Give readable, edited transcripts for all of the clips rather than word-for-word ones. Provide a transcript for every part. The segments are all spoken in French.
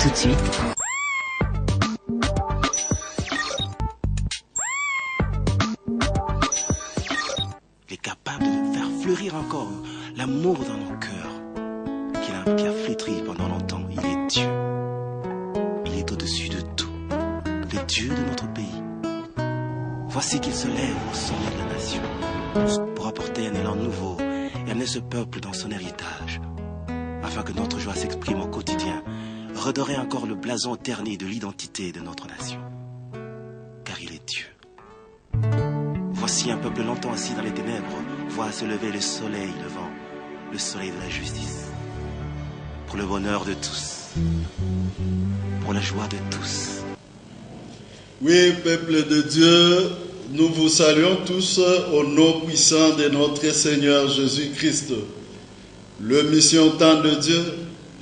tout de suite. Il est capable de faire fleurir encore l'amour dans nos cœurs, qui a flétri pendant longtemps. Il est Dieu. Il est au-dessus de tout. Il est Dieu de notre pays. Voici qu'il se lève au sommet de la nation pour apporter un élan nouveau et amener ce peuple dans son héritage, afin que notre joie s'exprime au quotidien, redorer encore le blason terni de l'identité de notre nation. Car il est Dieu. Voici un peuple longtemps assis dans les ténèbres, voit se lever le soleil levant, le soleil de la justice, pour le bonheur de tous, pour la joie de tous. Oui, peuple de Dieu, nous vous saluons tous au nom puissant de notre Seigneur Jésus-Christ. Le mission temps de Dieu,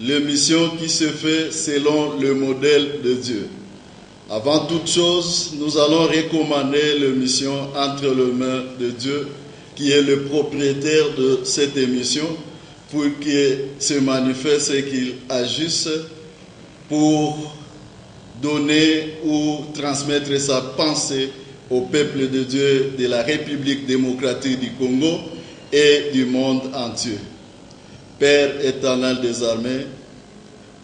le mission qui se fait selon le modèle de Dieu. Avant toute chose, nous allons recommander l'émission entre les mains de Dieu, qui est le propriétaire de cette émission, pour qu'il se manifeste et qu'il agisse pour donner ou transmettre sa pensée au peuple de Dieu de la République démocratique du Congo et du monde entier. Père éternel des armées,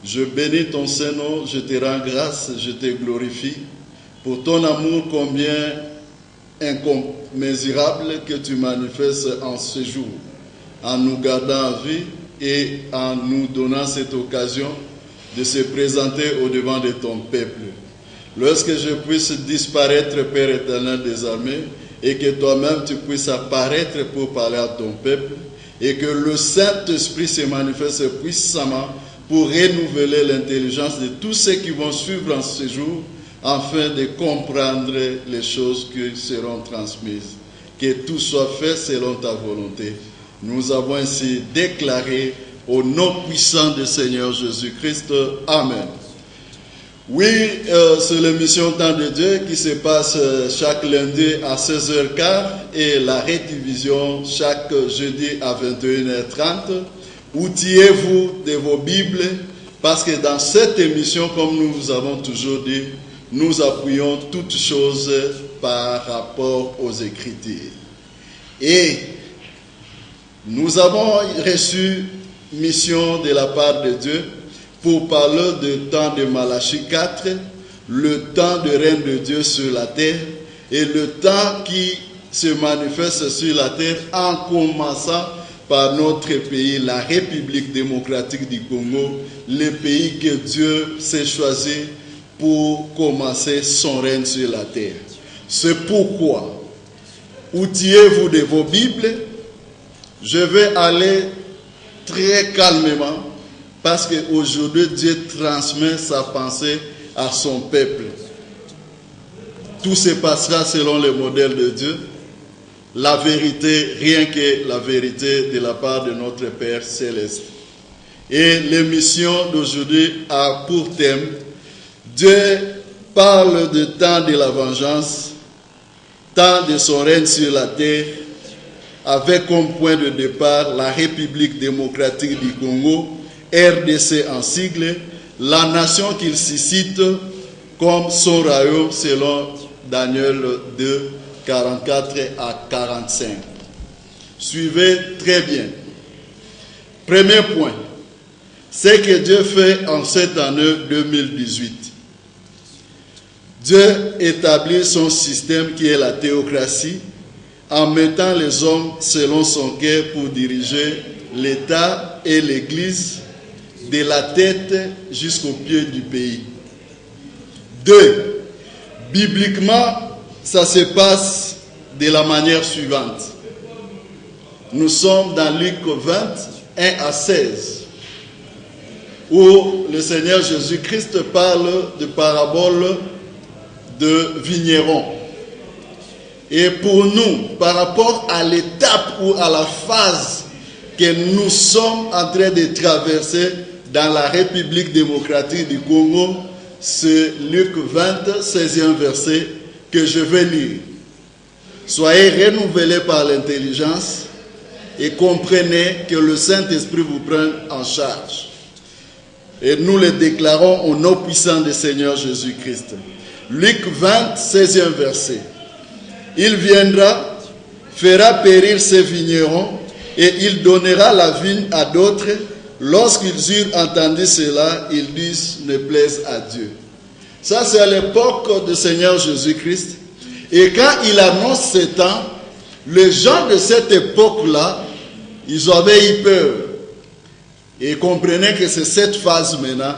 je bénis ton Saint-Nom, je te rends grâce, je te glorifie pour ton amour combien incommensurable que tu manifestes en ce jour, en nous gardant en vie et en nous donnant cette occasion de se présenter au-devant de ton peuple. Lorsque je puisse disparaître, Père éternel des armées, et que toi-même tu puisses apparaître pour parler à ton peuple, et que le Saint-Esprit se manifeste puissamment pour renouveler l'intelligence de tous ceux qui vont suivre en ce jour, afin de comprendre les choses qui seront transmises. Que tout soit fait selon ta volonté. Nous avons ainsi déclaré au nom puissant du Seigneur Jésus-Christ. Amen. Oui, c'est l'émission Temps de Dieu qui se passe chaque lundi à 16h15 et la rédivision chaque jeudi à 21h30. Outillez-vous de vos Bibles parce que dans cette émission, comme nous vous avons toujours dit, nous appuyons toutes choses par rapport aux Écritures. Et nous avons reçu mission de la part de Dieu pour parler du temps de Malachie 4, le temps de règne de Dieu sur la terre et le temps qui se manifeste sur la terre en commençant par notre pays, la République démocratique du Congo, le pays que Dieu s'est choisi pour commencer son règne sur la terre. C'est pourquoi, outillez-vous de vos Bibles. Je vais aller très calmement parce qu'aujourd'hui Dieu transmet sa pensée à son peuple. Tout se passera selon le modèle de Dieu. La vérité, rien que la vérité de la part de notre Père Céleste. Et l'émission d'aujourd'hui a pour thème Dieu parle du temps de la vengeance, temps de son règne sur la terre, avec comme point de départ la République démocratique du Congo, RDC en sigle, la nation qu'il cite comme son royaume selon Daniel 2, 44 à 45. Suivez très bien. Premier point, c'est que Dieu fait en cette année 2018. Dieu établit son système qui est la théocratie en mettant les hommes selon son cœur pour diriger l'État et l'Église de la tête jusqu'au pied du pays. 2. Bibliquement, ça se passe de la manière suivante. Nous sommes dans Luc 20, 1 à 16, où le Seigneur Jésus-Christ parle de parabole de vignerons. Et pour nous, par rapport à l'étape ou à la phase que nous sommes en train de traverser dans la République démocratique du Congo, c'est Luc 20, 16e verset que je vais lire. Soyez renouvelés par l'intelligence et comprenez que le Saint-Esprit vous prend en charge. et nous le déclarons au nom puissant du Seigneur Jésus-Christ. Luc 20, 16e verset. Il viendra, fera périr ses vignerons, et il donnera la vigne à d'autres. Lorsqu'ils eurent entendu cela, ils disent, ne plaise à Dieu. Ça, c'est à l'époque du Seigneur Jésus-Christ. Et quand il annonce ces temps, les gens de cette époque-là, ils avaient eu peur. Et comprenaient que c'est cette phase maintenant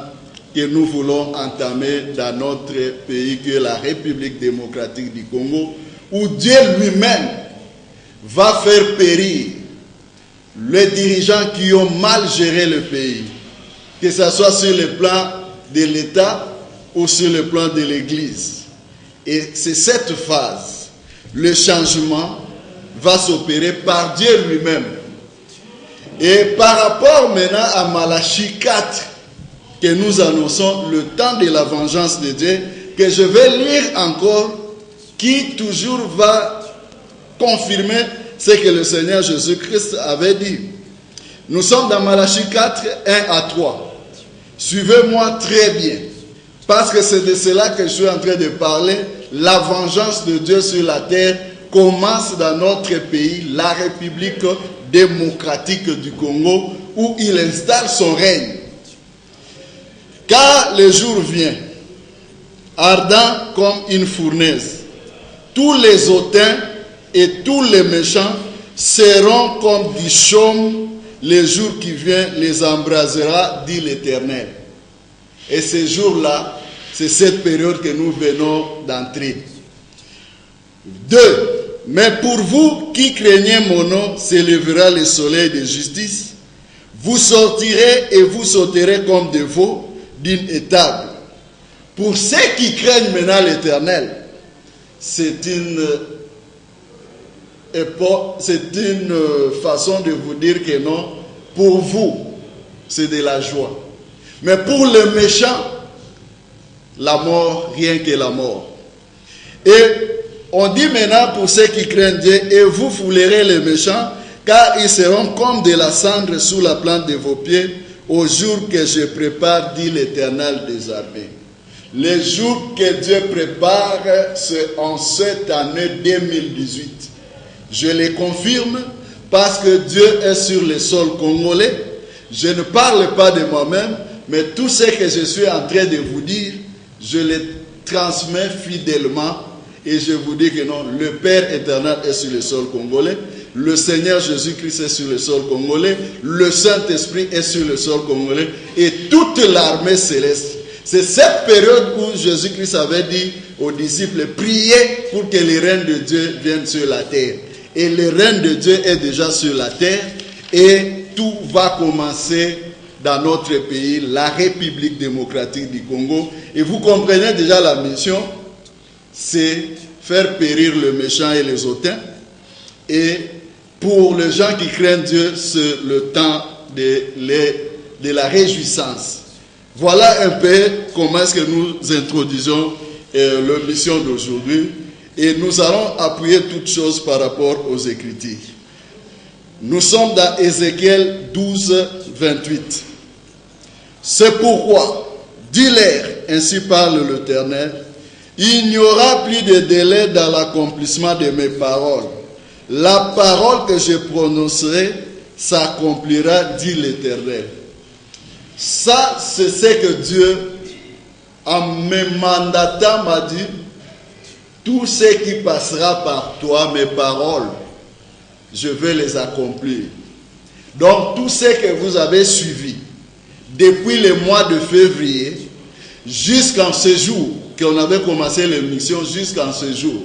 que nous voulons entamer dans notre pays, que la République démocratique du Congo, où Dieu lui-même va faire périr les dirigeants qui ont mal géré le pays, que ce soit sur le plan de l'État ou sur le plan de l'Église. Et c'est cette phase, le changement va s'opérer par Dieu lui-même. Et par rapport maintenant à Malachie 4, que nous annonçons le temps de la vengeance de Dieu, que je vais lire encore, qui toujours va confirmer ce que le Seigneur Jésus-Christ avait dit. Nous sommes dans Malachie 4, 1 à 3. Suivez-moi très bien, parce que c'est de cela que je suis en train de parler. La vengeance de Dieu sur la terre commence dans notre pays, la République démocratique du Congo, où il installe son règne. Car le jour vient, ardent comme une fournaise, tous les hautains et tous les méchants seront comme du chaume, le jour qui vient les embrasera, dit l'Éternel. Et ce jour-là, c'est cette période que nous venons d'entrer. 2. Mais pour vous qui craignez mon nom, s'élèvera le soleil de justice. Vous sortirez et vous sauterez comme des veaux d'une étable. Pour ceux qui craignent maintenant l'Éternel, c'est une façon de vous dire que non, pour vous, c'est de la joie. Mais pour les méchants, la mort, rien que la mort. Et on dit maintenant pour ceux qui craignent Dieu, et vous foulerez les méchants, car ils seront comme de la cendre sous la plante de vos pieds, au jour que je prépare, dit l'Éternel des armées. Les jours que Dieu prépare, c'est en cette année 2018. Je les confirme parce que Dieu est sur le sol congolais. Je ne parle pas de moi-même, mais tout ce que je suis en train de vous dire, je les transmets fidèlement et je vous dis que non, le Père éternel est sur le sol congolais, le Seigneur Jésus-Christ est sur le sol congolais, le Saint-Esprit est sur le sol congolais et toute l'armée céleste. C'est cette période où Jésus-Christ avait dit aux disciples, priez pour que le règne de Dieu vienne sur la terre. Et le règne de Dieu est déjà sur la terre et tout va commencer dans notre pays, la République démocratique du Congo. Et vous comprenez déjà la mission, c'est faire périr le méchant et les hautains. Et pour les gens qui craignent Dieu, c'est le temps de la réjouissance. Voilà un peu comment est-ce que nous introduisons la mission d'aujourd'hui. Et nous allons appuyer toutes choses par rapport aux Écritures. Nous sommes dans Ézéchiel 12, 28. C'est pourquoi, dis-leur, ainsi parle l'Éternel, il n'y aura plus de délai dans l'accomplissement de mes paroles. La parole que je prononcerai s'accomplira, dit l'Éternel. Ça, c'est ce que Dieu, en me mandatant, m'a dit. Tout ce qui passera par toi, mes paroles, je vais les accomplir. Donc, tout ce que vous avez suivi, depuis le mois de février, jusqu'en ce jour, qu'on avait commencé l'émission, jusqu'en ce jour,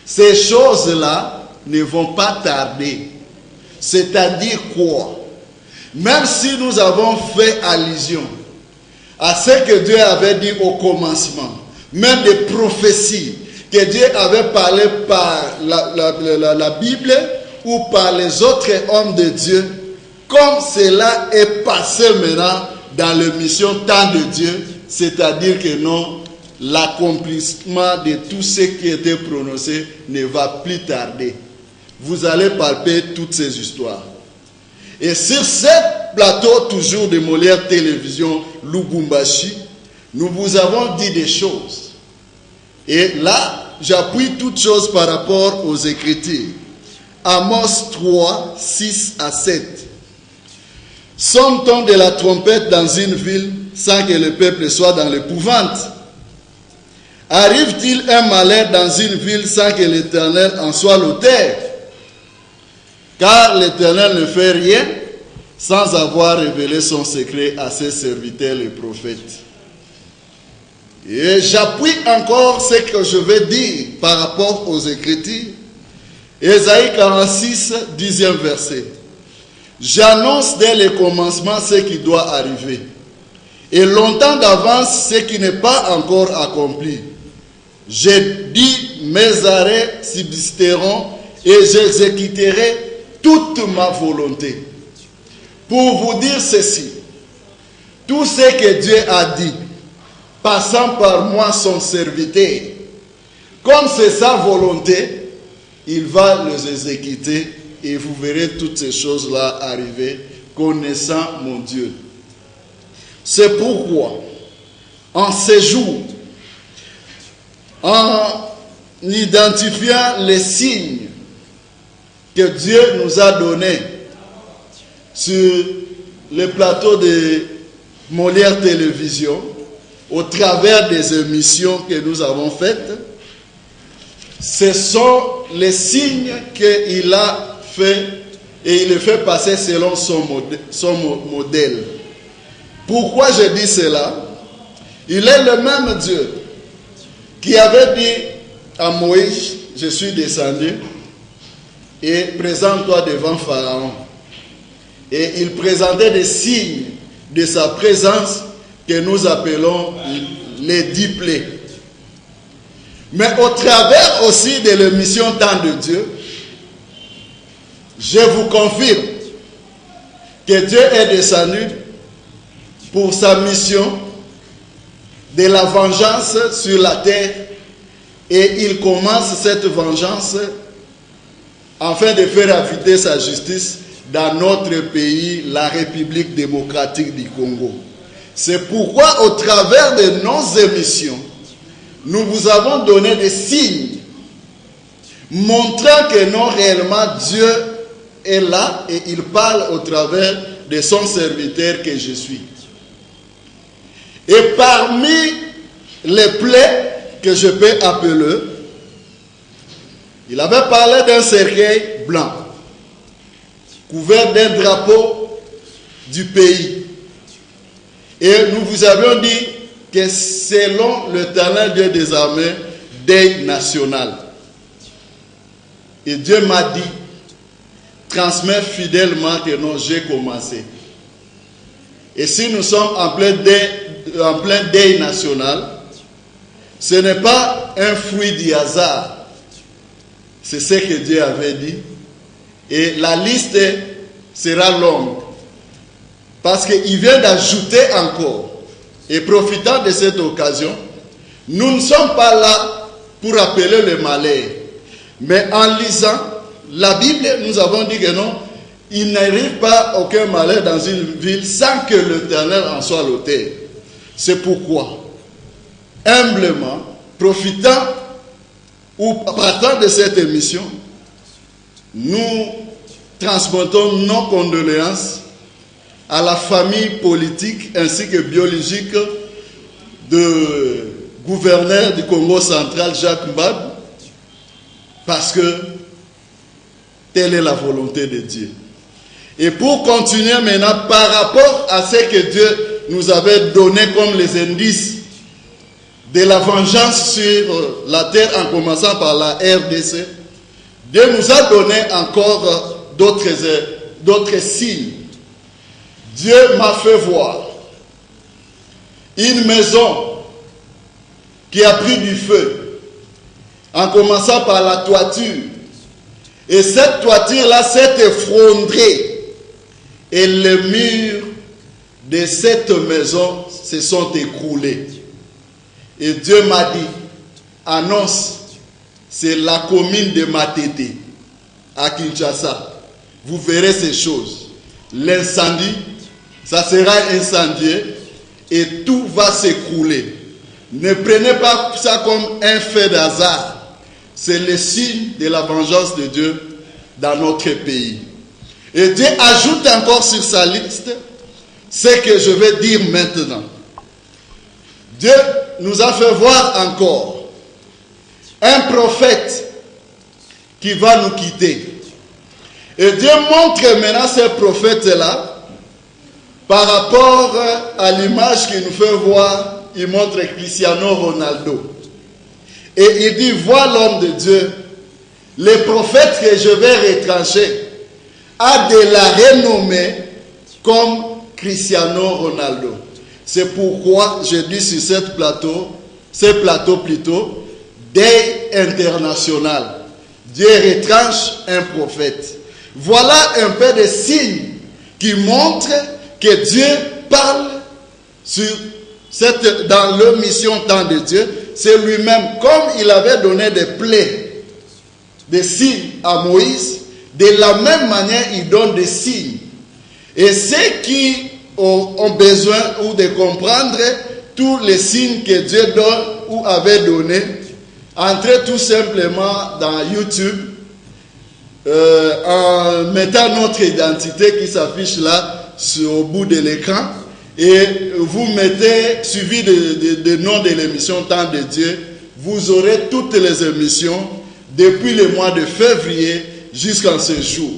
ces choses-là ne vont pas tarder. C'est-à-dire quoi? Même si nous avons fait allusion à ce que Dieu avait dit au commencement, même des prophéties, que Dieu avait parlé par la Bible ou par les autres hommes de Dieu, comme cela est passé maintenant dans l'émission Temps de Dieu, c'est-à-dire que non, l'accomplissement de tout ce qui était prononcé ne va plus tarder. Vous allez palper toutes ces histoires. Et sur ce plateau toujours de Molière Télévision Lubumbashi, nous vous avons dit des choses. Et là, j'appuie toutes choses par rapport aux Écritures. Amos 3, 6 à 7. Sonne-t-on de la trompette dans une ville sans que le peuple soit dans l'épouvante? Arrive-t-il un malheur dans une ville sans que l'Éternel en soit l'auteur? Car l'Éternel ne fait rien sans avoir révélé son secret à ses serviteurs les prophètes. Et j'appuie encore ce que je vais dire par rapport aux Écritures. Ésaïe 46, 10e verset. J'annonce dès le commencement ce qui doit arriver, et longtemps d'avance ce qui n'est pas encore accompli. J'ai dit, mes arrêts subsisteront et j'exécuterai toute ma volonté. Pour vous dire ceci, tout ce que Dieu a dit, passant par moi son serviteur, comme c'est sa volonté, il va les exécuter et vous verrez toutes ces choses-là arriver, connaissant mon Dieu. C'est pourquoi, en ces jours, en identifiant les signes que Dieu nous a donnés sur le plateau de Molière Télévision, au travers des émissions que nous avons faites, ce sont les signes qu'il a fait et il les fait passer selon son modèle. Pourquoi je dis cela? Il est le même Dieu qui avait dit à Moïse, je suis descendu et présente-toi devant Pharaon. Et il présentait des signes de sa présence que nous appelons les 10 plaies. Mais au travers aussi de l'émission Temps de Dieu, je vous confirme que Dieu est descendu pour sa mission de la vengeance sur la terre, et il commence cette vengeance afin de faire habiter sa justice dans notre pays, la République démocratique du Congo. C'est pourquoi au travers de nos émissions, nous vous avons donné des signes montrant que non réellement Dieu est là et il parle au travers de son serviteur que je suis. Et parmi les plaies que je peux appeler, il avait parlé d'un cercueil blanc couvert d'un drapeau du pays. Et nous vous avions dit que selon l'Éternel Dieu des armées, deuil national. Et Dieu m'a dit, transmets fidèlement que non, j'ai commencé. Et si nous sommes en plein deuil national, ce n'est pas un fruit du hasard. C'est ce que Dieu avait dit. Et la liste sera longue. Parce qu'il vient d'ajouter encore. Et profitant de cette occasion, nous ne sommes pas là pour appeler le malheur. Mais en lisant la Bible, nous avons dit que non, il n'arrive pas aucun malheur dans une ville sans que l'Éternel en soit l'auteur. C'est pourquoi, humblement, profitant ou partant de cette émission, nous transmettons nos condoléances à la famille politique ainsi que biologique du gouverneur du Congo central, Jacques Mbad, parce que telle est la volonté de Dieu. Et pour continuer maintenant par rapport à ce que Dieu nous avait donné comme les indices de la vengeance sur la terre en commençant par la RDC, Dieu nous a donné encore d'autres signes. Dieu m'a fait voir une maison qui a pris du feu, en commençant par la toiture. Et cette toiture-là s'est effondrée. Et les murs de cette maison se sont écroulés. Et Dieu m'a dit, annonce, c'est la commune de Matete, à Kinshasa. Vous verrez ces choses. L'incendie, ça sera incendié. et tout va s'écrouler. Ne prenez pas ça comme un fait d'hasard. C'est le signe de la vengeance de Dieu dans notre pays. Et Dieu ajoute encore sur sa liste ce que je vais dire maintenant. Dieu nous a fait voir encore un prophète qui va nous quitter. Et Dieu montre maintenant ce prophète-là par rapport à l'image qu'il nous fait voir. Il montre Cristiano Ronaldo. Et il dit, vois l'homme de Dieu, le prophète que je vais retrancher a de la renommée comme Cristiano Ronaldo. C'est pourquoi je dis sur ce plateau plutôt, deuil international. Dieu retranche un prophète. Voilà un peu de signes qui montrent que Dieu parle dans leur mission temps de Dieu. C'est lui-même, comme il avait donné des plaies, des signes à Moïse, de la même manière il donne des signes. Et ceux qui ont besoin ou de comprendre tous les signes que Dieu donne ou avait donné, entrez tout simplement dans YouTube en mettant notre identité qui s'affiche là au bout de l'écran. Et vous mettez, suivi de nom de l'émission Temps de Dieu, vous aurez toutes les émissions depuis le mois de février jusqu'à ce jour.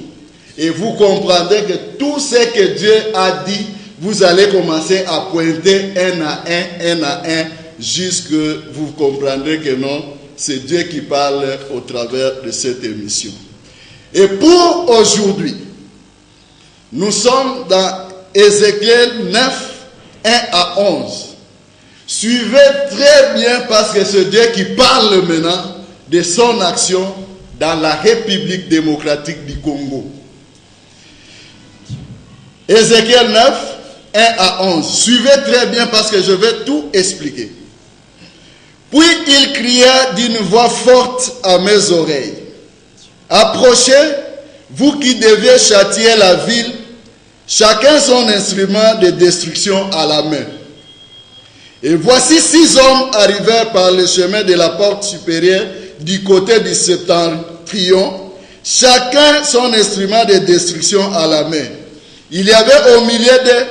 Et vous comprendrez que tout ce que Dieu a dit, vous allez commencer à pointer un à un, jusque vous comprendrez que non, c'est Dieu qui parle au travers de cette émission. Et pour aujourd'hui, nous sommes dans Ézéchiel 9, 1 à 11. Suivez très bien parce que c'est Dieu qui parle maintenant de son action dans la République démocratique du Congo. Ézéchiel 9, 1 à 11. Suivez très bien parce que je vais tout expliquer. Puis il cria d'une voix forte à mes oreilles. Approchez, vous qui deviez châtier la ville, chacun son instrument de destruction à la main. Et voici 6 hommes arrivèrent par le chemin de la porte supérieure du côté du septentrion, chacun son instrument de destruction à la main. Il y avait au milieu d'eux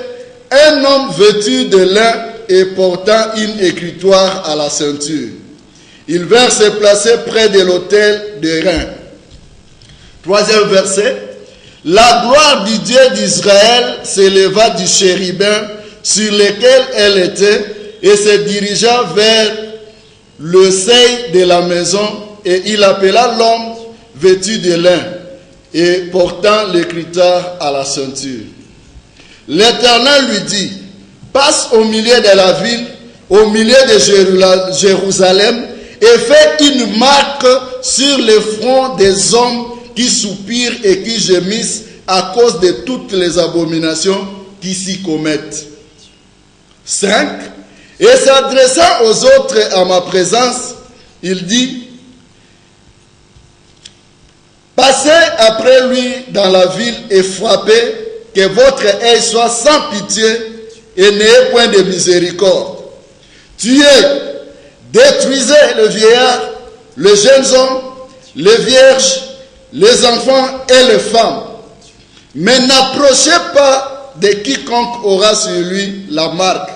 un homme vêtu de lin et portant une écritoire à la ceinture. Ils vinrent se placer près de l'autel de Rein. 3e verset. La gloire du Dieu d'Israël s'éleva du chérubin sur lequel elle était et se dirigea vers le seuil de la maison, et il appela l'homme vêtu de lin et portant l'écritoire à la ceinture. L'Éternel lui dit, passe au milieu de la ville, au milieu de Jérusalem, et fais une marque sur le front des hommes qui soupirent et qui gémissent à cause de toutes les abominations qui s'y commettent. 5. Et s'adressant aux autres à ma présence, il dit, passez après lui dans la ville et frappez, que votre œil soit sans pitié et n'ayez point de miséricorde. Tuez, détruisez le vieillard, les jeunes hommes, les vierges, les enfants et les femmes. Mais n'approchez pas de quiconque aura sur lui la marque.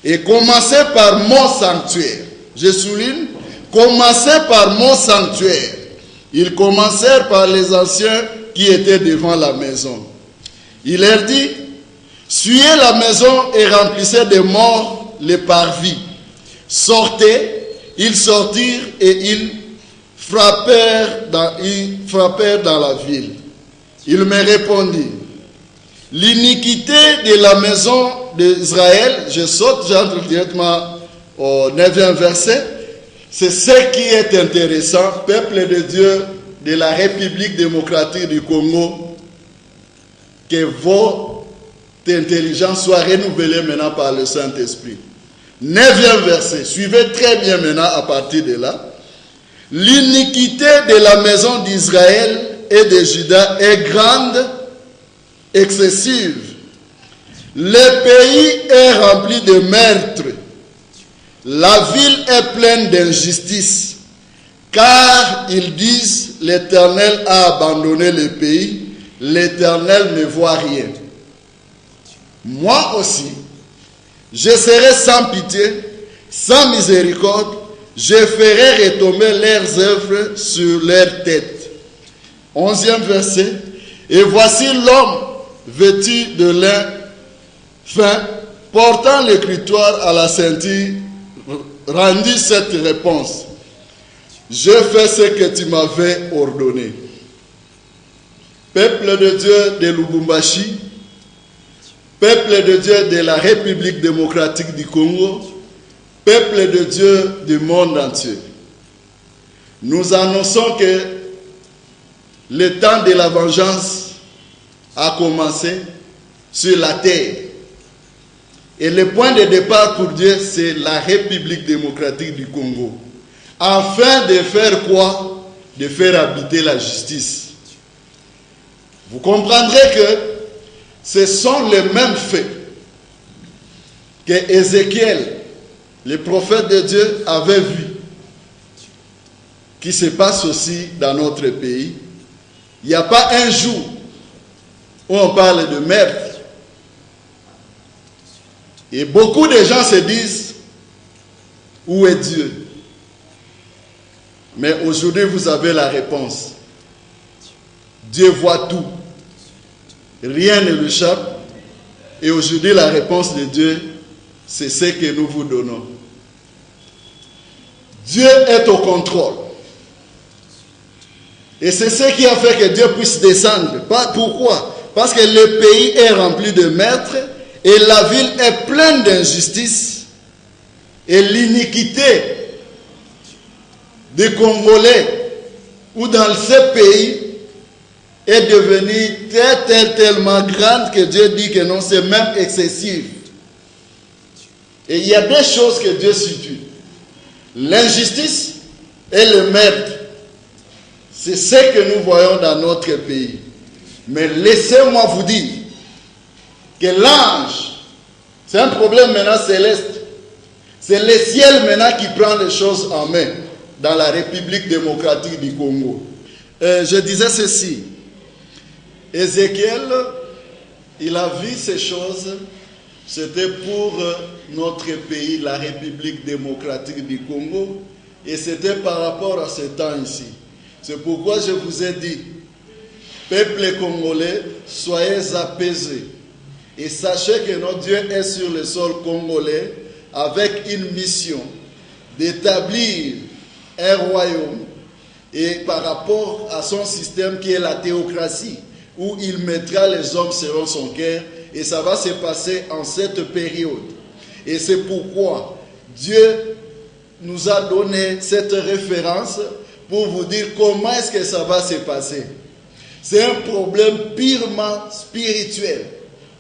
Et commencez par mon sanctuaire. Je souligne, commencez par mon sanctuaire. Ils commencèrent par les anciens qui étaient devant la maison. Il leur dit, suyez la maison et remplissez de morts les parvis. Sortez, ils sortirent et ils frappèrent dans la ville. Il me répondit, l'iniquité de la maison d'Israël, j'entre directement au 9e verset, c'est ce qui est intéressant, peuple de Dieu de la République démocratique du Congo, que votre intelligence soit renouvelée maintenant par le Saint-Esprit. 9e verset, suivez très bien maintenant à partir de là. L'iniquité de la maison d'Israël et de Juda est grande, excessive. Le pays est rempli de meurtres. La ville est pleine d'injustice. Car ils disent, l'Éternel a abandonné le pays, l'Éternel ne voit rien. Moi aussi, je serai sans pitié, sans miséricorde, je ferai retomber leurs œuvres sur leurs têtes. 11e verset. Et voici l'homme vêtu de lin fin, portant l'écritoire à la ceinture, rendit cette réponse. Je fais ce que tu m'avais ordonné. Peuple de Dieu de Lubumbashi, peuple de Dieu de la République démocratique du Congo, peuple de Dieu du monde entier. Nous annonçons que le temps de la vengeance a commencé sur la terre. Et le point de départ pour Dieu, c'est la République démocratique du Congo. Afin de faire quoi? De faire habiter la justice. Vous comprendrez que ce sont les mêmes faits que Ézéchiel, le prophète de Dieu, avait vu, qui se passe aussi dans notre pays. Il n'y a pas un jour où on parle de meurtre. Et beaucoup de gens se disent, où est Dieu? Mais aujourd'hui, vous avez la réponse. Dieu voit tout. Rien ne lui échappe. Et aujourd'hui, la réponse de Dieu, c'est ce que nous vous donnons. Dieu est au contrôle. Et c'est ce qui a fait que Dieu puisse descendre. Pourquoi? Parce que le pays est rempli de meurtres et la ville est pleine d'injustice. Et l'iniquité des Congolais ou dans ce pays est devenue tellement grande que Dieu dit que non, c'est même excessif. Et il y a deux choses que Dieu situe. L'injustice et le meurtre. C'est ce que nous voyons dans notre pays. Mais laissez-moi vous dire que l'ange, c'est un problème maintenant céleste. C'est le ciel maintenant qui prend les choses en main dans la République démocratique du Congo. Je disais ceci. Ézéchiel, il a vu ces choses. C'était pour notre pays, la République démocratique du Congo. Et c'était par rapport à ce temps ici. C'est pourquoi je vous ai dit, peuple congolais, soyez apaisés. Et sachez que notre Dieu est sur le sol congolais avec une mission d'établir un royaume. Et par rapport à son système qui est la théocratie, où il mettra les hommes selon son cœur. Et ça va se passer en cette période. Et c'est pourquoi Dieu nous a donné cette référence pour vous dire comment est-ce que ça va se passer. C'est un problème purement spirituel,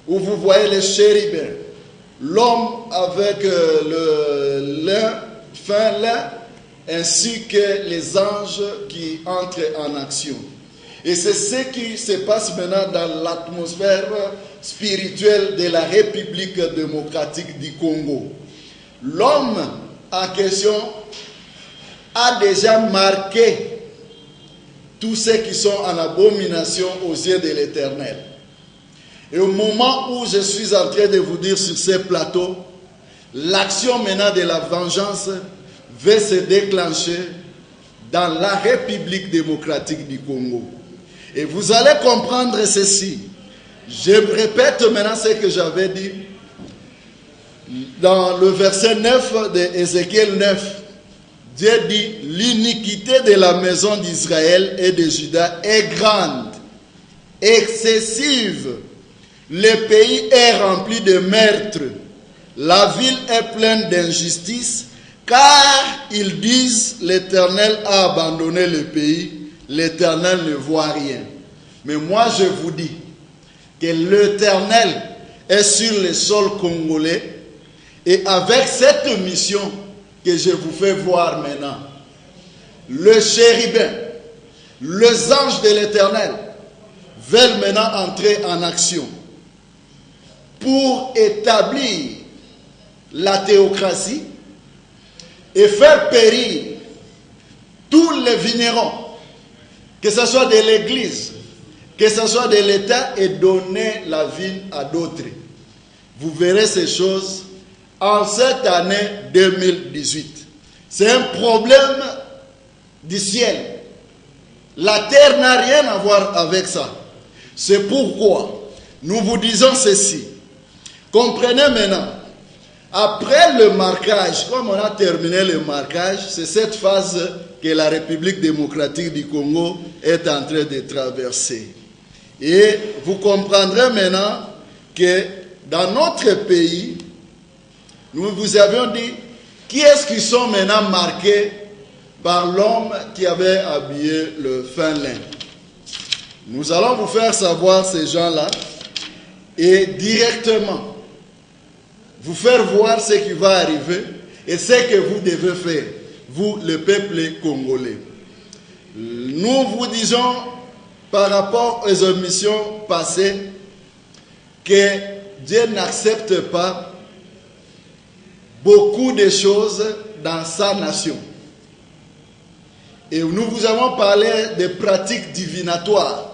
où vous voyez les chérubins, l'homme avec le lin, fin lin, ainsi que les anges qui entrent en action. Et c'est ce qui se passe maintenant dans l'atmosphère spirituelle de la République démocratique du Congo. L'homme en question a déjà marqué tous ceux qui sont en abomination aux yeux de l'Éternel. Et au moment où je suis en train de vous dire sur ces plateaux, l'action maintenant de la vengeance va se déclencher dans la République démocratique du Congo. Et vous allez comprendre ceci. Je répète maintenant ce que j'avais dit. Dans le verset 9 de Ézéchiel 9, Dieu dit, l'iniquité de la maison d'Israël et de Juda est grande, excessive. Le pays est rempli de meurtres. La ville est pleine d'injustice, car ils disent, l'Éternel a abandonné le pays, l'Éternel ne voit rien. Mais moi je vous dis que l'Éternel est sur le sol congolais et avec cette mission que je vous fais voir maintenant, le chérubin, les anges de l'Éternel veulent maintenant entrer en action. pour établir la théocratie et faire périr tous les vignerons, que ce soit de l'Église, que ce soit de l'État, et donner la vigne à d'autres. Vous verrez ces choses en cette année 2018. C'est un problème du ciel. La terre n'a rien à voir avec ça. C'est pourquoi nous vous disons ceci. Comprenez maintenant, après le marquage, comme on a terminé le marquage, c'est cette phase que la République démocratique du Congo est en train de traverser. Et vous comprendrez maintenant que dans notre pays, nous vous avions dit, qui est-ce qui sont maintenant marqués par l'homme qui avait habillé le fin lin? Nous allons vous faire savoir ces gens-là et directement vous faire voir ce qui va arriver et ce que vous devez faire, vous, le peuple congolais. Nous vous disons, par rapport aux émissions passées, que Dieu n'accepte pas beaucoup de choses dans sa nation. Et nous vous avons parlé des pratiques divinatoires.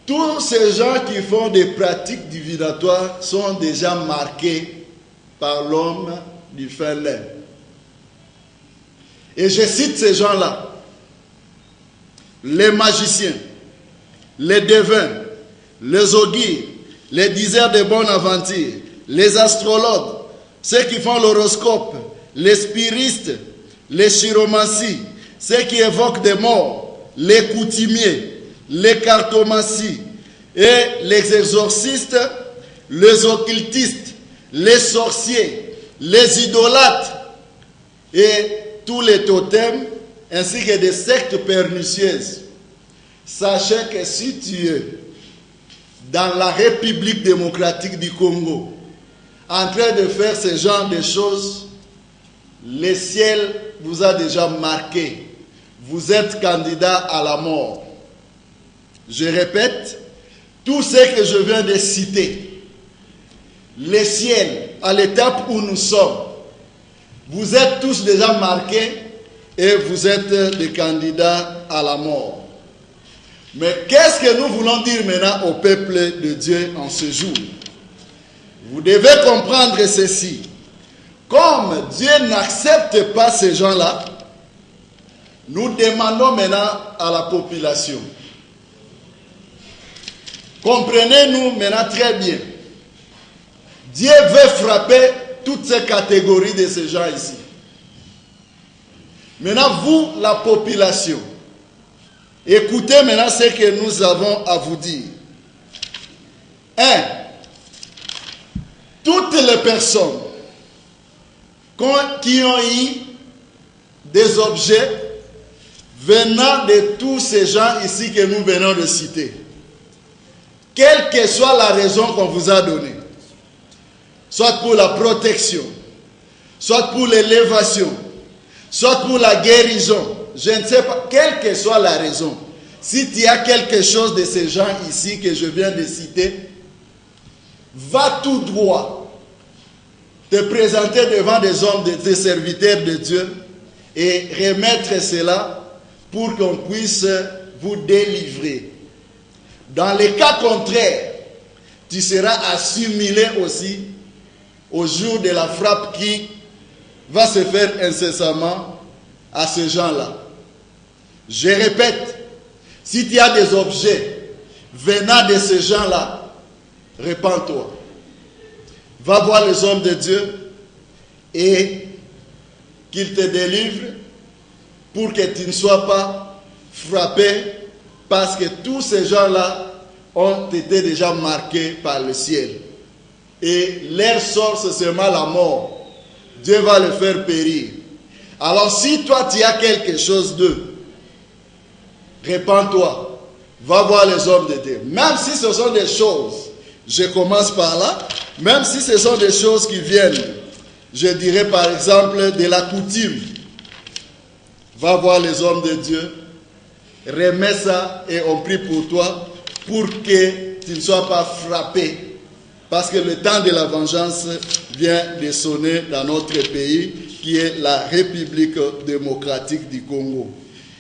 Tous ces gens qui font des pratiques divinatoires sont déjà marqués par l'homme du fin lin. Et je cite ces gens-là. Les magiciens, les devins, les augures, les diseurs de bonne aventure, les astrologues, ceux qui font l'horoscope, les spiritistes, les chiromancies, ceux qui évoquent des morts, les coutumiers, les cartomancies et les exorcistes, les occultistes, les sorciers, les idolâtres et tous les totems, ainsi que des sectes pernicieuses. Sachez que si tu es dans la République démocratique du Congo, en train de faire ce genre de choses, le ciel vous a déjà marqué. Vous êtes candidat à la mort. Je répète, tout ce que je viens de citer, le ciel, à l'étape où nous sommes, vous êtes tous déjà marqués et vous êtes des candidats à la mort. Mais qu'est-ce que nous voulons dire maintenant au peuple de Dieu en ce jour? Vous devez comprendre ceci. Comme Dieu n'accepte pas ces gens-là, nous demandons maintenant à la population. Comprenez-nous maintenant très bien. Dieu veut frapper toutes ces catégories de ces gens ici. Maintenant, vous, la population, écoutez maintenant ce que nous avons à vous dire. 1. Toutes les personnes qui ont eu des objets venant de tous ces gens ici que nous venons de citer, quelle que soit la raison qu'on vous a donnée, soit pour la protection, soit pour l'élévation, soit pour la guérison, je ne sais pas, quelle que soit la raison, si tu as quelque chose de ces gens ici que je viens de citer, va tout droit te présenter devant des hommes, des serviteurs de Dieu et remettre cela pour qu'on puisse vous délivrer. Dans le cas contraire, tu seras assimilé aussi au jour de la frappe qui va se faire incessamment à ces gens-là. Je répète, si tu as des objets venant de ces gens-là, répands-toi. Va voir les hommes de Dieu et qu'ils te délivrent pour que tu ne sois pas frappé, parce que tous ces gens-là ont été déjà marqués par le ciel. Et leur sort, c'est seulement la mort. Dieu va le faire périr. Alors si toi tu as quelque chose d'eux, répands-toi. Va voir les hommes de Dieu. Même si ce sont des choses, je commence par là, même si ce sont des choses qui viennent, je dirais par exemple de la coutume, va voir les hommes de Dieu, remets ça et on prie pour toi pour que tu ne sois pas frappé parce que le temps de la vengeance vient de sonner dans notre pays, qui est la République démocratique du Congo.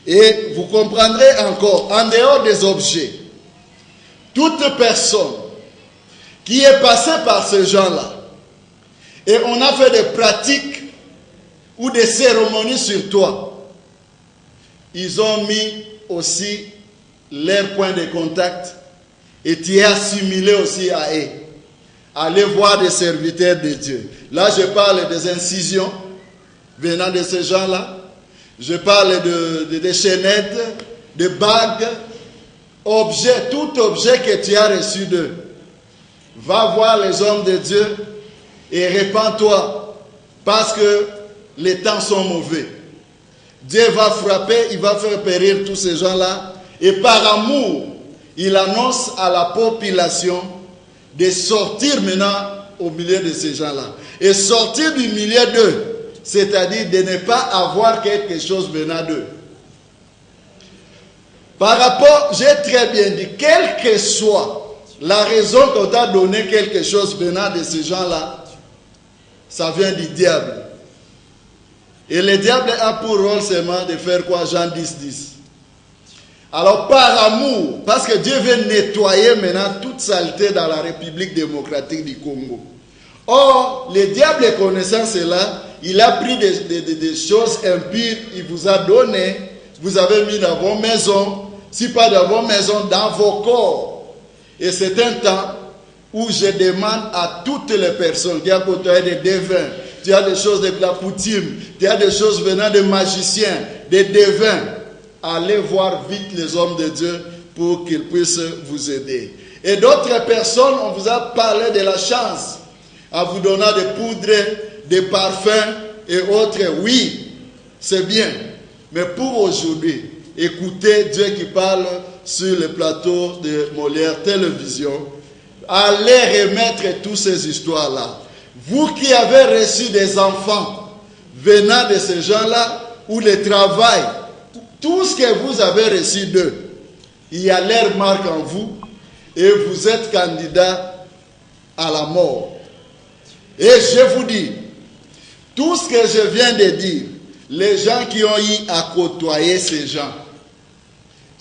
Et vous comprendrez encore, en dehors des objets, toute personne qui est passée par ces gens-là, et on a fait des pratiques ou des cérémonies sur toi, ils ont mis aussi leur point de contact et tu es assimilé aussi à eux. Allez voir des serviteurs de Dieu. Là, je parle des incisions venant de ces gens-là. Je parle de chaînettes, de bagues, objets, tout objet que tu as reçu d'eux. Va voir les hommes de Dieu et répands-toi parce que les temps sont mauvais. Dieu va frapper, il va faire périr tous ces gens-là et par amour, il annonce à la population de sortir maintenant au milieu de ces gens-là. Et sortir du milieu d'eux, c'est-à-dire de ne pas avoir quelque chose venant d'eux. Par rapport, j'ai très bien dit, quelle que soit la raison qu'on t'a donné quelque chose venant de ces gens-là, ça vient du diable. Et le diable a pour rôle seulement de faire quoi? Jean 10, 10. Alors par amour, parce que Dieu veut nettoyer maintenant toute saleté dans la République démocratique du Congo. Or, le diable connaissant cela, il a pris des choses impures, il vous a donné, vous avez mis dans vos maisons, si pas dans vos maisons, dans vos corps. Et c'est un temps où je demande à toutes les personnes qui ont côtoyé des devins, tu as des choses de la coutume, tu as des choses venant des magiciens, des devins, allez voir vite les hommes de Dieu pour qu'ils puissent vous aider. Et d'autres personnes, on vous a parlé de la chance, en vous donnant des poudres, des parfums et autres. Oui, c'est bien. Mais pour aujourd'hui, écoutez Dieu qui parle sur le plateau de Molière Télévision. Allez remettre toutes ces histoires-là. Vous qui avez reçu des enfants venant de ces gens-là, ou le travail, tout ce que vous avez reçu d'eux, il y a leur marque en vous et vous êtes candidat à la mort. Et je vous dis, tout ce que je viens de dire, les gens qui ont eu à côtoyer ces gens,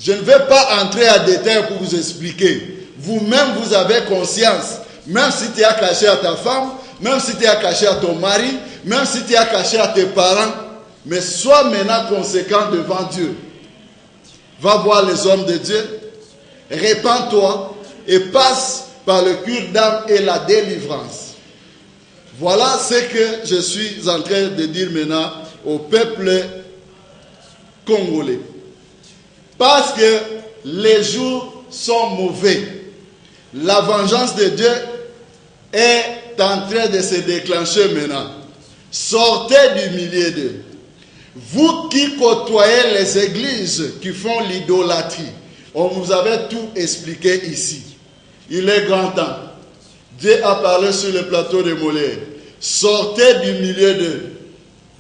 je ne vais pas entrer en détail pour vous expliquer. Vous-même, vous avez conscience, même si tu as caché à ta femme, même si tu as caché à ton mari, même si tu as caché à tes parents, mais sois maintenant conséquent devant Dieu. Va voir les hommes de Dieu, répands-toi et passe par le cure d'âme et la délivrance. Voilà ce que je suis en train de dire maintenant au peuple congolais. Parce que les jours sont mauvais. La vengeance de Dieu est en train de se déclencher maintenant. Sortez du milieu d'eux. Vous qui côtoyez les églises qui font l'idolâtrie, on vous avait tout expliqué ici. Il est grand temps. Dieu a parlé sur le plateau de Molière. Sortez du milieu d'eux,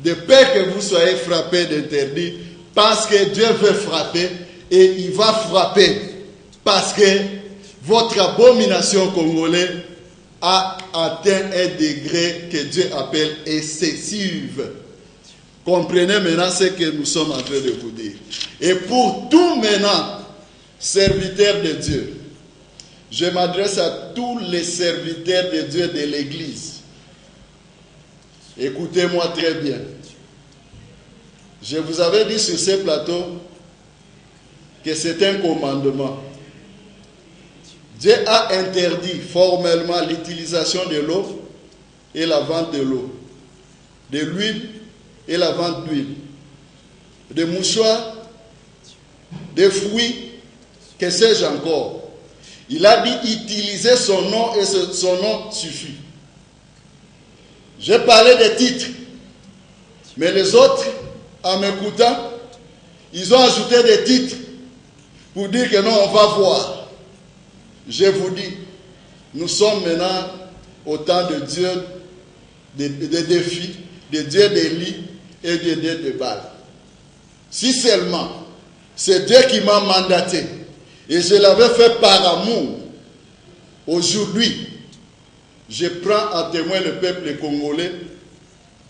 de peur que vous soyez frappés d'interdit, parce que Dieu veut frapper et il va frapper, parce que votre abomination congolaise a atteint un degré que Dieu appelle excessive. Comprenez maintenant ce que nous sommes en train de vous dire. Et pour tout maintenant, serviteurs de Dieu, je m'adresse à tous les serviteurs de Dieu de l'Église. Écoutez-moi très bien. Je vous avais dit sur ce plateau que c'est un commandement. Dieu a interdit formellement l'utilisation de l'eau et la vente de l'eau, de l'huile et la vente d'huile, de mouchoirs, de fruits, que sais-je encore. Il a dit utiliser son nom et son nom suffit. J'ai parlé des titres, mais les autres, en m'écoutant, ils ont ajouté des titres pour dire que non, on va voir. Je vous dis, nous sommes maintenant au temps de Dieu, de défis, de Dieu d'Élie et de Dieu de Baal. Si seulement c'est Dieu qui m'a mandaté et je l'avais fait par amour, aujourd'hui, je prends à témoin le peuple congolais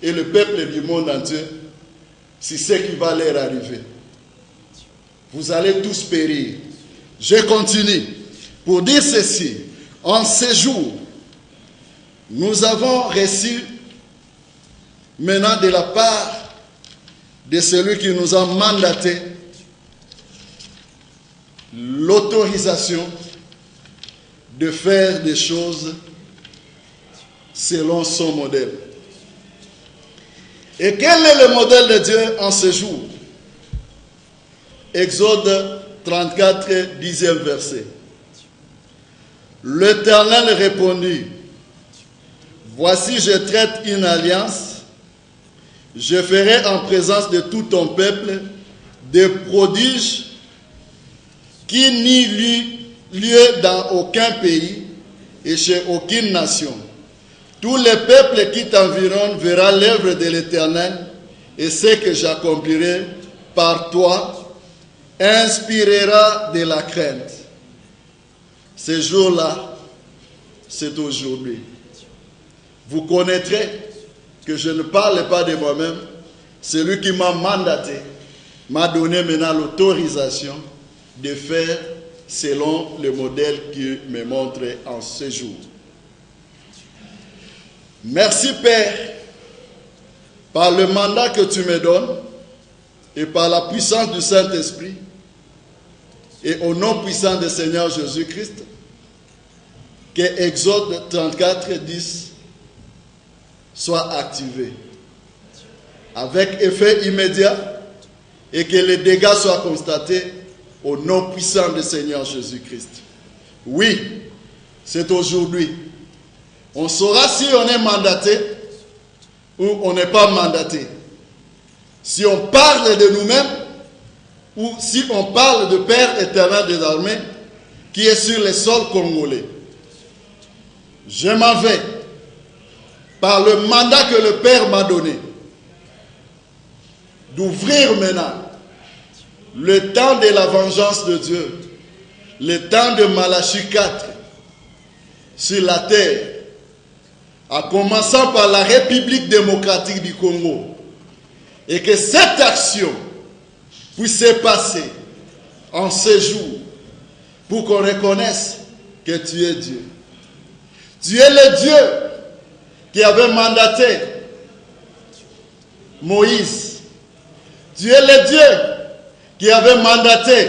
et le peuple du monde entier sur ce qui va leur arriver. Vous allez tous périr. Je continue pour dire ceci. En ces jours, nous avons reçu maintenant de la part de celui qui nous a mandaté l'autorisation de faire des choses selon son modèle. Et quel est le modèle de Dieu en ce jour? Exode 34, 10e verset. L'Éternel répondit, voici je traite une alliance, je ferai en présence de tout ton peuple des prodiges qui n'y lieu dans aucun pays et chez aucune nation. Tous les peuples qui t'environnent verront l'œuvre de l'Éternel et ce que j'accomplirai par toi inspirera de la crainte. Ce jour-là, c'est aujourd'hui. Vous connaîtrez que je ne parle pas de moi-même. Celui qui m'a mandaté m'a donné maintenant l'autorisation de faire selon le modèle qu'il me montre en ce jour. Merci Père, par le mandat que tu me donnes et par la puissance du Saint-Esprit et au nom puissant du Seigneur Jésus-Christ, que Exode 34, 10 soit activé avec effet immédiat et que les dégâts soient constatés au nom puissant du Seigneur Jésus-Christ. Oui, c'est aujourd'hui. On saura si on est mandaté ou on n'est pas mandaté. Si on parle de nous-mêmes ou si on parle de Père éternel des armées qui est sur le sol congolais. Je m'en vais par le mandat que le Père m'a donné d'ouvrir maintenant le temps de la vengeance de Dieu, le temps de Malachie 4 sur la terre, en commençant par la République démocratique du Congo, et que cette action puisse se passer en ce jour pour qu'on reconnaisse que tu es Dieu. Tu es le Dieu qui avait mandaté Moïse. Tu es le Dieu qui avait mandaté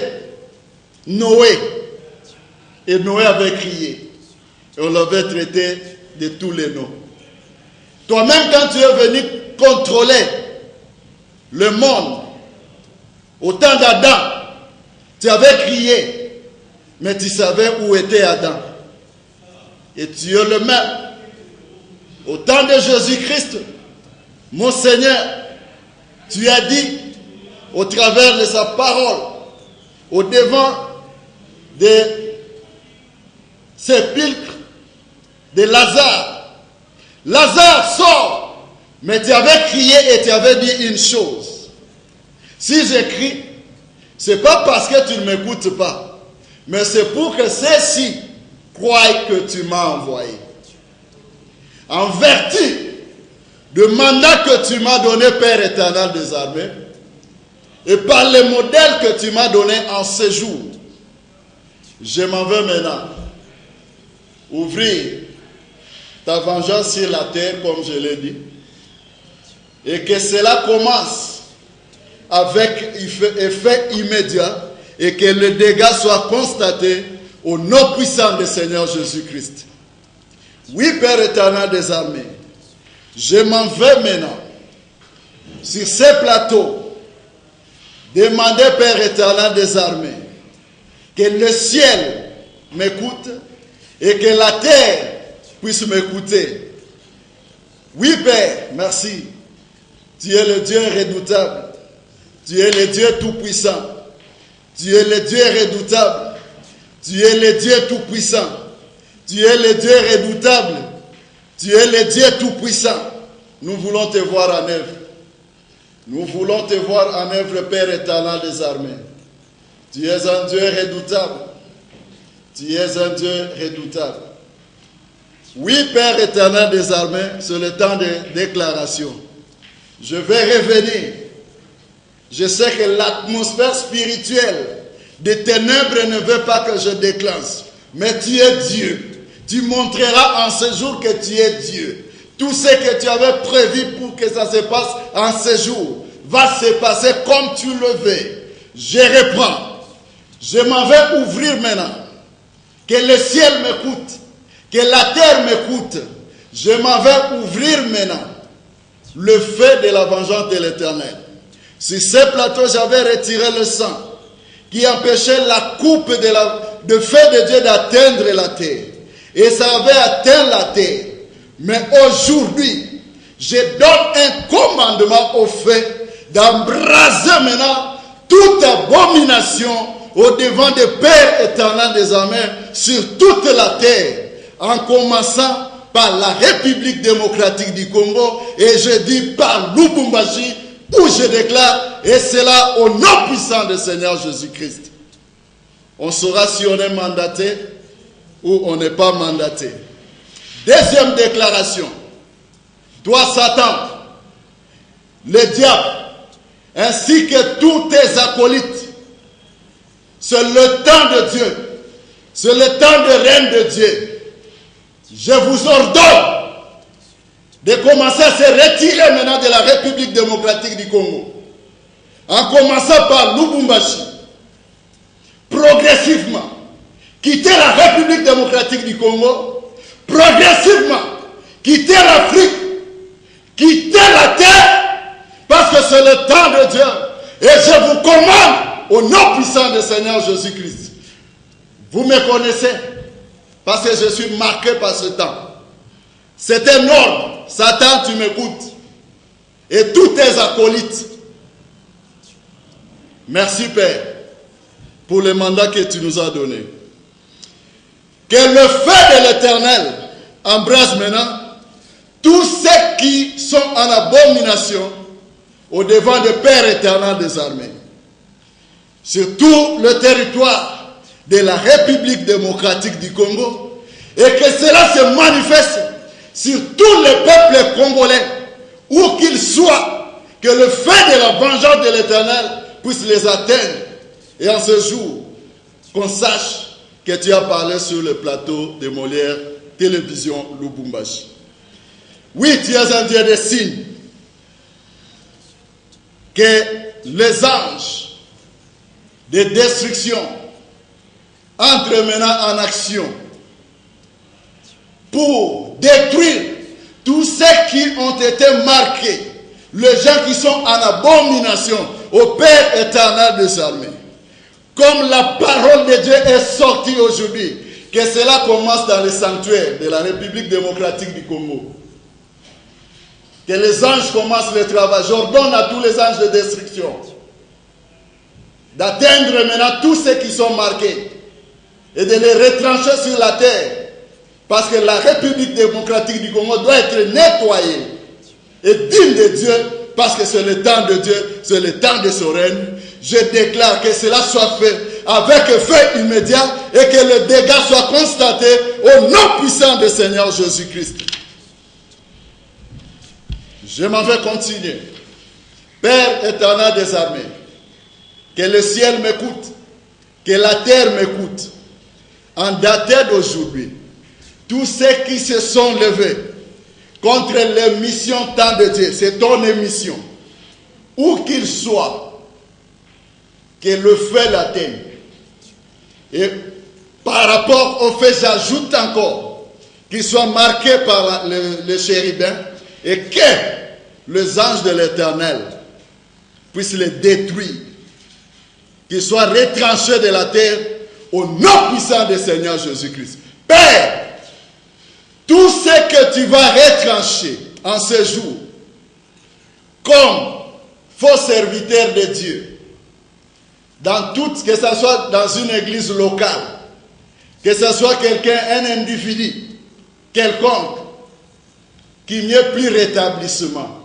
Noé. Et Noé avait crié. Et on l'avait traité de tous les noms. Toi-même, quand tu es venu contrôler le monde, au temps d'Adam, tu avais crié, mais tu savais où était Adam. Et tu es le même. Au temps de Jésus-Christ, mon Seigneur, tu as dit, au travers de sa parole, au devant des sépulcres de Lazare, Lazare sort, mais tu avais crié et tu avais dit une chose. Si j'écris, ce n'est pas parce que tu ne m'écoutes pas, mais c'est pour que ceux-ci croient que tu m'as envoyé. En vertu du mandat que tu m'as donné, Père éternel des armées, et par le modèle que tu m'as donné en ce jour, je m'en vais maintenant ouvrir ta vengeance sur la terre, comme je l'ai dit, et que cela commence avec effet immédiat et que le dégât soit constaté au nom puissant du Seigneur Jésus-Christ. Oui, Père éternel des armées, je m'en vais maintenant sur ces plateaux demander, Père éternel des armées, que le ciel m'écoute et que la terre puisse m'écouter. Oui, Père, merci. Tu es le Dieu redoutable. Tu es le Dieu tout-puissant. Tu es le Dieu redoutable. Tu es le Dieu tout-puissant. Tu es le Dieu redoutable. Tu es le Dieu tout-puissant. Nous voulons te voir en œuvre. Nous voulons te voir en œuvre, Père éternel des armées. Tu es un Dieu redoutable. Tu es un Dieu redoutable. Oui, Père éternel des armées, c'est le temps de déclaration. Je vais revenir. Je sais que l'atmosphère spirituelle des ténèbres ne veut pas que je déclenche. Mais tu es Dieu. Tu montreras en ce jour que tu es Dieu. Tout ce que tu avais prévu pour que ça se passe en ce jour va se passer comme tu le veux. Je reprends. Je m'en vais ouvrir maintenant. Que le ciel m'écoute. Que la terre m'écoute. Je m'en vais ouvrir maintenant le feu de la vengeance de l'Éternel. Sur ce plateau, j'avais retiré le sang qui empêchait la coupe de feu de Dieu d'atteindre la terre. Et ça avait atteint la terre. Mais aujourd'hui, je donne un commandement au feu d'embraser maintenant toute abomination au devant du Père éternel des armées sur toute la terre, en commençant par la République démocratique du Congo, et je dis par Lubumbashi, où je déclare, et c'est là au nom puissant du Seigneur Jésus-Christ. On saura si on est mandaté ou on n'est pas mandaté. Deuxième déclaration. Toi, Satan, le diable, ainsi que tous tes acolytes, c'est le temps de Dieu. C'est le temps de règne de Dieu. Je vous ordonne de commencer à se retirer maintenant de la République démocratique du Congo. En commençant par Lubumbashi. Progressivement. Quitter la République démocratique du Congo. Progressivement. Quitter l'Afrique. Quitter la terre. Parce que c'est le temps de Dieu. Et je vous commande au nom puissant du Seigneur Jésus-Christ. Vous me connaissez. Parce que je suis marqué par ce temps. C'est un ordre. Satan, tu m'écoutes. Et tous tes acolytes. Merci, Père, pour le mandat que tu nous as donné. Que le feu de l'Éternel embrasse maintenant tous ceux qui sont en abomination au devant du Père éternel des armées. Sur tout le territoire de la République démocratique du Congo, et que cela se manifeste sur tous les peuples congolais, où qu'ils soient, que le feu de la vengeance de l'Éternel puisse les atteindre. Et en ce jour, qu'on sache que tu as parlé sur le plateau de Molière, télévision Lubumbashi. Oui, tu es un Dieu de signes. Que les anges de destruction entrent maintenant en action pour détruire tous ceux qui ont été marqués, les gens qui sont en abomination au Père éternel des armées. Comme la parole de Dieu est sortie aujourd'hui, que cela commence dans le sanctuaire de la République démocratique du Congo. Que les anges commencent le travail. J'ordonne à tous les anges de destruction d'atteindre maintenant tous ceux qui sont marqués et de les retrancher sur la terre. Parce que la République démocratique du Congo doit être nettoyée et digne de Dieu, parce que c'est le temps de Dieu, c'est le temps de son règne. Je déclare que cela soit fait avec feu immédiat et que le dégât soit constaté au nom puissant du Seigneur Jésus-Christ. Je m'en vais continuer. Père éternel des armées, que le ciel m'écoute, que la terre m'écoute. En date d'aujourd'hui, tous ceux qui se sont levés contre l'émission temps de Dieu, c'est ton émission, où qu'ils soient, que le feu l'atteigne. Et par rapport au fait, j'ajoute encore qu'ils soient marqués par le chérubin et que les anges de l'Éternel puissent les détruire, qu'ils soient retranchés de la terre au nom puissant du Seigneur Jésus-Christ. Père, tout ce que tu vas retrancher en ce jour, comme faux serviteur de Dieu, dans tout, que ce soit dans une église locale, que ce soit quelqu'un, un individu, quelconque, qu'il n'y ait plus rétablissement.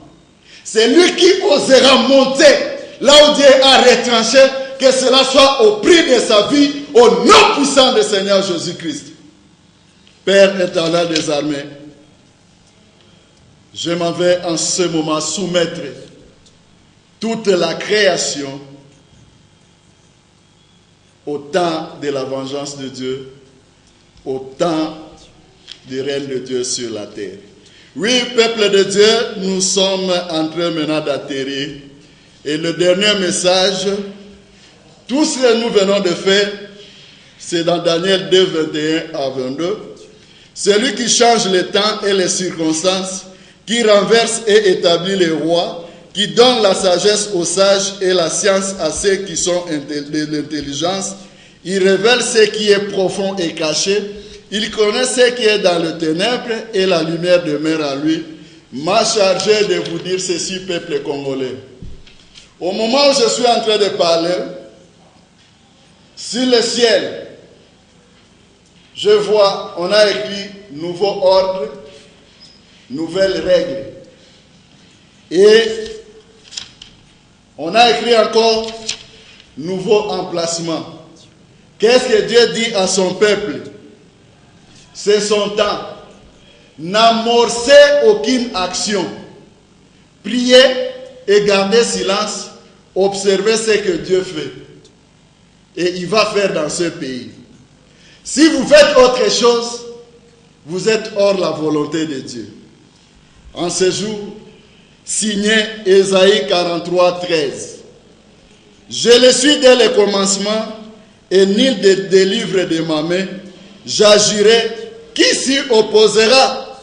C'est lui qui osera monter là où Dieu a retranché, que cela soit au prix de sa vie, au nom puissant du Seigneur Jésus-Christ. Père éternel des armées, je m'en vais en ce moment soumettre toute la création au temps de la vengeance de Dieu, au temps du règne de Dieu sur la terre. Oui, peuple de Dieu, nous sommes en train maintenant d'atterrir. Et le dernier message, tout ce que nous venons de faire, c'est dans Daniel 2, 21 à 22. Celui qui change les temps et les circonstances, qui renverse et établit les rois, qui donne la sagesse aux sages et la science à ceux qui sont de l'intelligence. Il révèle ce qui est profond et caché. Il connaît ce qui est dans le ténèbre et la lumière demeure à lui. M'a chargé de vous dire ceci, peuple congolais. Au moment où je suis en train de parler, sur le ciel, je vois, on a écrit nouveau ordre, nouvelles règles. Et on a écrit encore nouveau emplacement. Qu'est-ce que Dieu dit à son peuple? C'est son temps. N'amorcez aucune action. Priez et gardez silence. Observez ce que Dieu fait. Et il va faire dans ce pays. Si vous faites autre chose, vous êtes hors la volonté de Dieu. En ce jour, signé Ésaïe 43, 13. Je le suis dès le commencement, et nul ne délivre de ma main. J'agirai. Qui s'y opposera?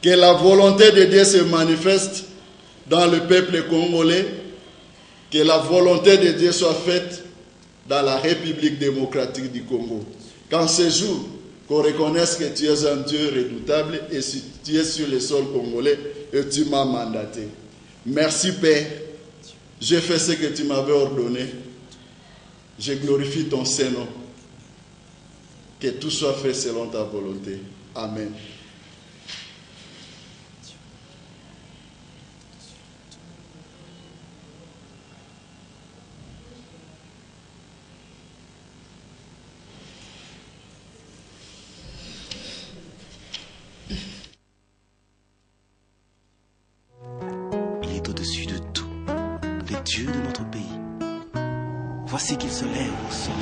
Que la volonté de Dieu se manifeste dans le peuple congolais. Que la volonté de Dieu soit faite dans la République démocratique du Congo. Qu'en ce jour, qu'on reconnaisse que tu es un Dieu redoutable et si tu es sur le sol congolais et tu m'as mandaté. Merci Père, j'ai fait ce que tu m'avais ordonné. Je glorifie ton Saint-Nom. Que tout soit fait selon ta volonté. Amen.